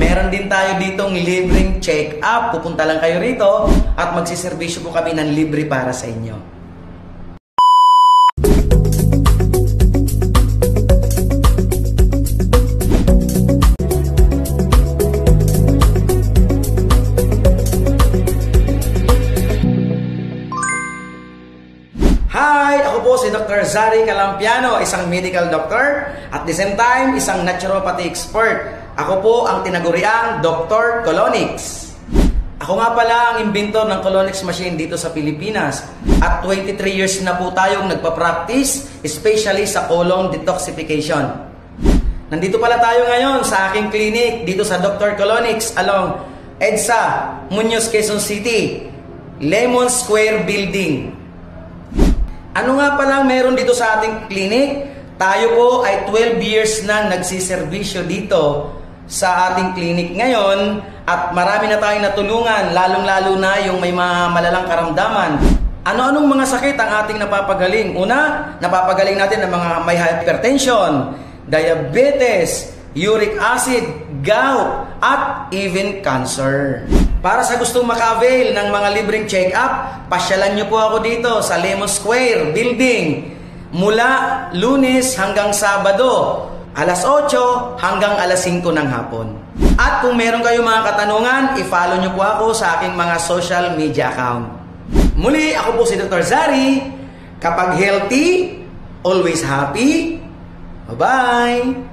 meron din tayo ditong libreng check-up. Pupunta lang kayo rito at magsiservisyo po kami ng libre para sa inyo. Hi! Ako po si Dr. Zari Calampiano, isang medical doctor at the same time, isang naturopathy expert. Ako po ang tinaguriang Dr. Colonix. Ako nga pala ang inventor ng Colonix machine dito sa Pilipinas at 23 years na po tayong nagpa-practice, especially sa colon detoxification. Nandito pala tayo ngayon sa aking clinic dito sa Dr. Colonix along EDSA, Muñoz, Quezon City, Lemon Square Building. Ano nga palang meron dito sa ating clinic? Tayo po ay 12 years nang nagsiservisyo dito sa ating clinic ngayon at marami na tayong natulungan, lalong-lalo na yung may mga malalang karamdaman. Ano-anong mga sakit ang ating napapagaling? Una, napapagaling natin ang mga may hypertension, diabetes, uric acid, gout, at even cancer. Para sa gustong maka-avail ng mga libreng check-up, pasyalan nyo po ako dito sa Lemon Square Building mula Lunes hanggang Sabado, alas 8 hanggang alas 5 ng hapon. At kung meron kayong mga katanungan, i-follow nyo po ako sa aking mga social media account. Muli, ako po si Dr. Zari. Kapag healthy, always happy. Bye-bye!